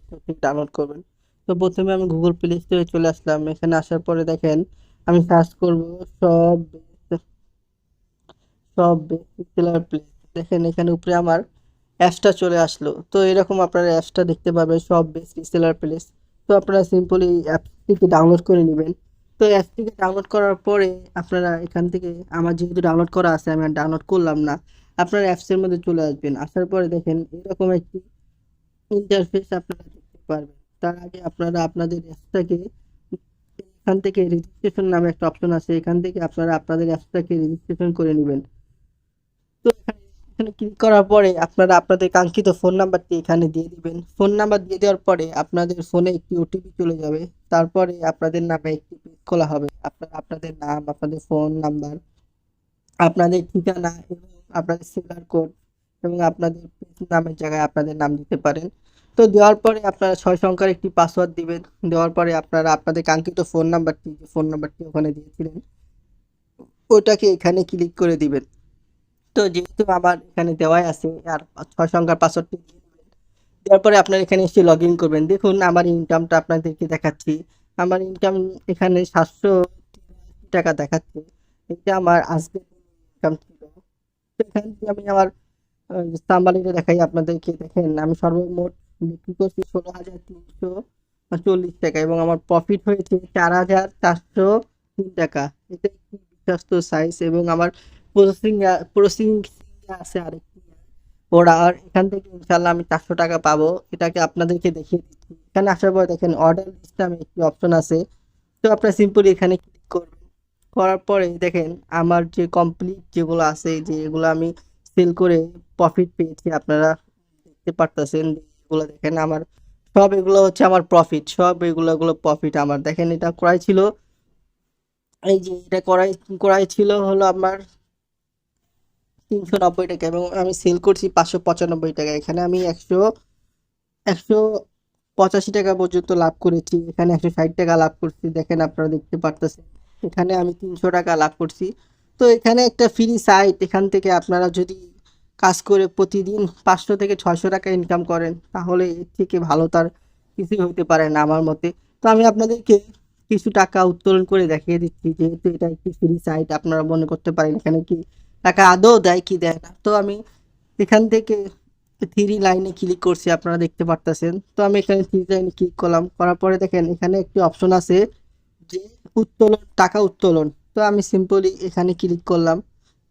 Store থেকে download করবেন। তো প্রথমে আমি গুগল প্লে স্টোরে চলে আসলাম। এখানে আসার পরে দেখেন আমি সার্চ করব সব সব বেসিক সেলার প্লেস। দেখেন এখানে উপরে আমার অ্যাপসটা চলে আসলো। তো এরকম আপনারা অ্যাপসটা দেখতে পাবেন সব বেসিক সেলার প্লেস। তো আপনারা সিম্পলি অ্যাপসটিকে ডাউনলোড করে নেবেন। তো অ্যাপসটিকে ডাউনলোড করার পরে আপনারা এখান থেকে, আমার যেহেতু ডাউনলোড করা আছে আমি আর ডাউনলোড করলাম না, আপনারা অ্যাপসের মধ্যে চলে আসবেন। আসার পরে দেখেন এরকম একটি ইন্টারফেস আপনারা দেখতে পারবেন। তার আগে আপনারা আপনাদের অ্যাপসটাকে এখান থেকে রেজিস্ট্রেশন নামে একটা অপশন আছে, এখান থেকে আপনারা আপনাদের অ্যাপসটাকে রেজিস্ট্রেশন করে নেবেন। তো এখানে ক্লিক করার পরে আপনারা আপনাদের কাঙ্ক্ষিত ফোন নাম্বারটি এখানে দিয়ে দিবেন। ফোন নাম্বার দিয়ে দেওয়ার পরে আপনাদের ফোনে একটি ওটিপি চলে যাবে। তারপরে আপনাদের নামে একটি পেজ খোলা হবে। আপনারা আপনাদের নাম, আপনাদের ফোন নাম্বার, আপনাদের ঠিকানা এবং আপনাদের সেলার কোড এবং আপনাদের পেজ নামের জায়গায় আপনাদের নাম দিতে পারেন। তো দেওয়ার পরে আপনারা ৬ সংখ্যার একটি পাসওয়ার্ড দিবেন। দেওয়ার পরে আপনারা আপনাদের কাঙ্ক্ষিত ফোন নাম্বারটি, যে ফোন নাম্বারটি ওখানে দিয়েছিলেন, ওটাকে এখানে ক্লিক করে দিবেন। তো যেহেতু আমার এখানে দেওয়াই আছে, আর ৬ সংখ্যার পাসওয়ার্ডটি দিয়ে দিবেন। দেওয়ার পরে আপনারা এখানে এসে লগ ইন করবেন। দেখুন আমার ইনকামটা আপনাদেরকে দেখাচ্ছি। আমার ইনকাম এখানে ৭৮৩ টাকা দেখাচ্ছে। এটা আমার আজকের ইনকাম ছিল। তো এখান থেকে আমি আমার সাম্বালিটা দেখাই আপনাদেরকে। দেখেন আমি সর্বমোট বিক্রি করছি ১৬,৩৪০ টাকা এবং আমার প্রফিট হয়েছে ৪,৪০৩ টাকা। এটা একটি বিশ্বস্ত সাইজ এবং আমার প্রসেসিং আছে আরেকটি ওরা, আর এখান থেকে ইনশাল্লাহ আমি ৪০০ টাকা পাবো। এটাকে আপনাদেরকে দেখিয়ে দিচ্ছি। এখানে আসার পর দেখেন অর্ডার লিস্ট নামে একটি অপশন আছে। তো আপনারা সিম্পলি এখানে ক্লিক করবেন। করার পরে দেখেন আমার যে কমপ্লিট যেগুলো আছে, যে এগুলো আমি সেল করে প্রফিট পেয়েছি, আপনারা দেখতে পারতেছেন। এগুলো দেখেন আমার সব, এগুলো হচ্ছে আমার প্রফিট, সব এগুলো প্রফিট আমার। দেখেন এটা করাই ছিল, এই যে এটা করাই ছিল হলো আমার ৩৯০ টাকা এবং আমি সেল করছি ৫৯৫ টাকা। এখানে আমি একশো ৮৫ টাকা পর্যন্ত লাভ করেছি। এখানে ১৬০ টাকা লাভ করছি। দেখেন আপনারা দেখতে পারতেছেন এখানে আমি ৩০০ টাকা লাভ করছি। তো এখানে একটা ফ্রি সাইট, এখান থেকে আপনারা যদি কাজ করে প্রতিদিন ৫০০ থেকে ৬০০ টাকা ইনকাম করেন, তাহলে এর থেকে ভালো তার কিছুই হতে পারে না আমার মতে। তো আমি আপনাদেরকে কিছু টাকা উত্তোলন করে দেখিয়ে দিচ্ছি। যেহেতু এটা একটি ফ্রি সাইট, আপনারা মনে করতে পারেন এখানে কি টাকা আদৌ দেয় কি দেয় না। তো আমি এখান থেকে থ্রি লাইনে ক্লিক করছি, আপনারা দেখতে পারতেছেন। তো আমি এখানে থ্রি লাইনে ক্লিক করলাম। করার পরে দেখেন এখানে একটি অপশন আছে যে উত্তোলন, টাকা উত্তোলন। তো আমি সিম্পলি এখানে ক্লিক করলাম।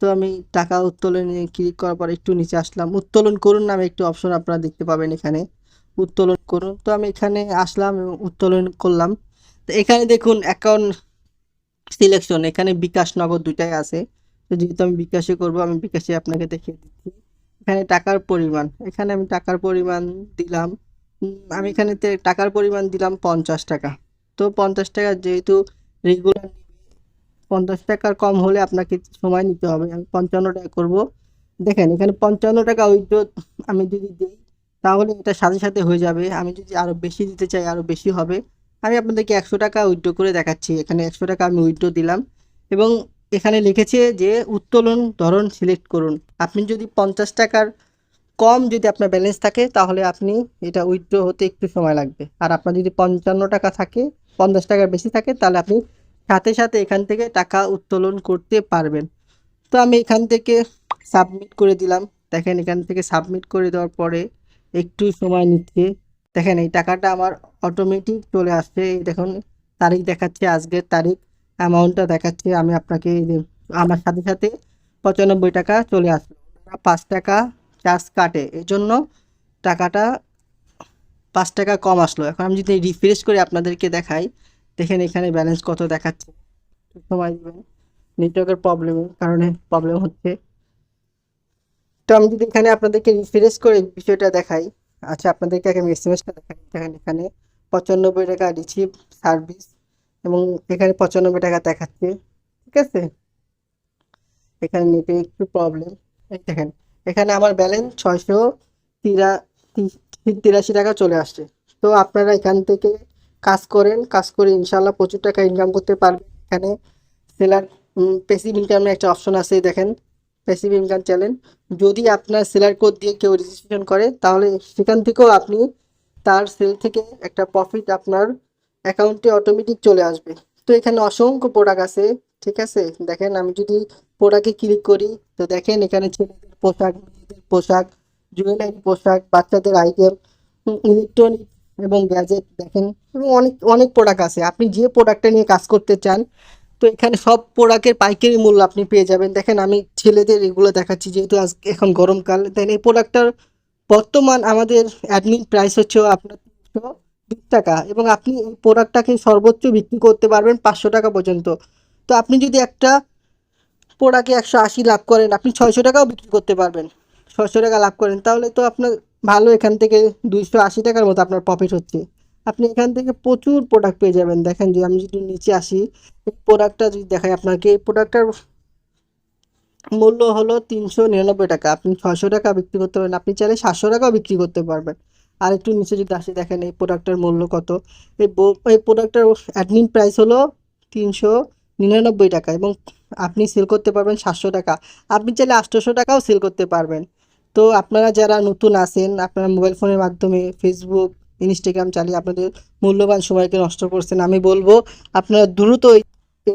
তো আমি টাকা উত্তোলনে ক্লিক করার পর একটু নিচে আসলাম। উত্তোলন করুন নামে একটি অপশন আপনারা দেখতে পাবেন এখানে, উত্তোলন করুন। তো আমি এখানে আসলাম এবং উত্তোলন করলাম। তো এখানে দেখুন অ্যাকাউন্ট সিলেকশন, এখানে বিকাশ নগদ দুইটাই আছে। তো যেহেতু আমি বিকাশে করব, আমি বিকাশে আপনাকে দেখিয়ে দিচ্ছি। এখানে টাকার পরিমাণ, এখানে আমি টাকার পরিমাণ দিলাম, আমি এখানে টাকার পরিমাণ দিলাম ৫০ টাকা। তো ৫০ টাকা যেহেতু রেগুলার ৫০ টাকার কম হলে আপনাকে সময় নিতে হবে। আমি ৫৫ টাকা করব। দেখেন এখানে ৫৫ টাকা উইথড্র আমি যদি দিই, তাহলে এটা সাথে সাথে হয়ে যাবে। আমি যদি আরও বেশি দিতে চাই, আরও বেশি হবে। আমি আপনাদেরকে ১০০ টাকা উইথড্র করে দেখাচ্ছি। এখানে ১০০ টাকা আমি উইথড্র দিলাম এবং এখানে লিখেছে যে উত্তোলন ধরন সিলেক্ট করুন। আপনি যদি ৫০ টাকার কম যদি আপনার ব্যালেন্স থাকে, তাহলে আপনি এটা উইথড্র হতে একটু সময় লাগবে। আর আপনার যদি ৫৫ টাকা থাকে, ৫০ টাকার বেশি থাকে, তাহলে আপনি সাথে সাথে এখান থেকে টাকা উত্তোলন করতে পারবেন। তো আমি এখান থেকে সাবমিট করে দিলাম। দেখেন এখান থেকে সাবমিট করে দেওয়ার পরে একটু সময় নিচ্ছে। দেখেন এই টাকাটা আমার অটোমেটিক চলে আসছে। এই দেখুন তারিখ দেখাচ্ছে, আজকের তারিখ, অ্যামাউন্টটা দেখাচ্ছে। আমি আপনাকে এই যে আমার সাথে সাথে ৯৫ টাকা চলে আসলো। ৫ টাকা চার্জ কাটে, এজন্য টাকাটা ৫ টাকা কম আসলো। এখন আমি যদি রিফ্রেশ করে আপনাদেরকে দেখাই, দেখেন এখানে ব্যালেন্স কত দেখাচ্ছে। একটু সময় দিবেন, নেটওয়ার্কের প্রবলেমের কারণে প্রবলেম হচ্ছে। তো আমি যদি এখানে আপনাদেরকে রিফ্রেশ করে বিষয়টা দেখাই, আচ্ছা আপনাদেরকে আগে আমি এসএমএসটা দেখাই। দেখেন এখানে ৯৫ টাকা রিসিভ সার্ভিস এবং এখানে ৯৫ টাকা দেখাচ্ছে। ঠিক আছে, এখানে নেটে একটু প্রবলেম। এই দেখেন এখানে আমার ব্যালেন্স ৬৮৩ টাকা চলে আসছে। তো আপনারা এখান থেকে কাজ করেন, কাজ করে ইনশাল্লাহ প্রচুর টাকা ইনকাম করতে পারবেন। এখানে সেলার প্যাসিভ ইনকামের একটা অপশন আছে, দেখেন প্যাসিভ ইনকাম চ্যানেল। যদি আপনার সেলার কোড দিয়ে কেউ রেজিস্ট্রেশন করে, তাহলে সেখান থেকেও আপনি তার সেল থেকে একটা প্রফিট আপনার অ্যাকাউন্টে অটোমেটিক চলে আসবে। তো এখানে অসংখ্য প্রোডাক্ট আছে, ঠিক আছে? দেখেন আমি যদি প্রোডাক্টে ক্লিক করি, তো দেখেন এখানে ছেলেদের পোশাক, মেয়েদের পোশাক, জুয়েলারি পোশাক, বাচ্চাদের আইটেম, ইলেকট্রনিক এবং গ্যাজেট দেখেন, এবং অনেক অনেক প্রোডাক্ট আছে। আপনি যে প্রোডাক্টটা নিয়ে কাজ করতে চান, তো এখানে সব প্রোডাক্টের পাইকারি মূল্য আপনি পেয়ে যাবেন। দেখেন আমি ছেলেদের এগুলো দেখাচ্ছি, যেহেতু আজ এখন গরমকাল, দেন এই প্রোডাক্টটার বর্তমান আমাদের অ্যাডমিন প্রাইস হচ্ছে আপনার 320 টাকা, এবং আপনি এই প্রোডাক্টটাকে সর্বোচ্চ বিক্রি করতে পারবেন 500 টাকা পর্যন্ত। তো আপনি যদি একটা প্রোডাক্টে 180 লাভ করেন, আপনি 600 টাকাও বিক্রি করতে পারবেন। 600 টাকা লাভ করেন, তাহলে তো আপনার ভালো, এখান থেকে 280 টাকার মতো আপনার প্রফিট হচ্ছে। আপনি এখান থেকে প্রচুর প্রোডাক্ট পেয়ে যাবেন। দেখেন যে আমি যদি নিচে আসি, এই প্রোডাক্টটা যদি দেখাই আপনাকে, এই প্রোডাক্টটার মূল্য হলো 399 টাকা। আপনি 600 টাকা বিক্রি করতে পারেন, আপনি চাইলে 700 টাকাও বিক্রি করতে পারবেন। আর একটু নিচে যদি আসি, দেখেন এই প্রোডাক্টটার মূল্য কত। এই প্রোডাক্টটার অ্যাডমিন প্রাইস হলো 399 টাকা, এবং আপনি সেল করতে পারবেন 700 টাকা। আপনি চাইলে 800 টাকাও সেল করতে পারবেন। তো আপনারা যারা নতুন আছেন, আপনারা মোবাইল ফোনের মাধ্যমে ফেসবুক, ইনস্টাগ্রাম চালিয়ে আপনাদের মূল্যবান সময়কে নষ্ট করছেন, আমি বলবো আপনারা দ্রুত এই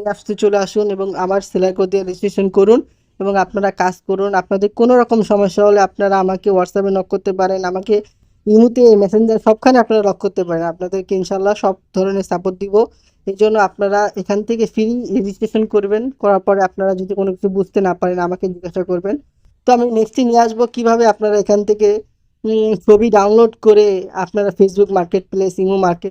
অ্যাপসে চলে আসুন এবং আমার সেলার কোড দিয়ে রেজিস্ট্রেশন করুন, এবং আপনারা কাজ করুন। আপনাদের কোনো রকম সমস্যা হলে আপনারা আমাকে হোয়াটসঅ্যাপে নক করতে পারেন, আমাকে ইমোতে, মেসেঞ্জার, সবখানে আপনারা নক করতে পারেন। আপনাদেরকে ইনশাল্লাহ সব ধরনের সাপোর্ট দিব। এই জন্য আপনারা এখান থেকে ফ্রি রেজিস্ট্রেশন করবেন, করার পরে আপনারা যদি কোনো কিছু বুঝতে না পারেন আমাকে জিজ্ঞাসা করবেন। তো আমি নেক্সটে নিয়ে আসবো কীভাবে আপনারা এখান থেকে ছবি ডাউনলোড করে আপনারা Facebook market place, imo market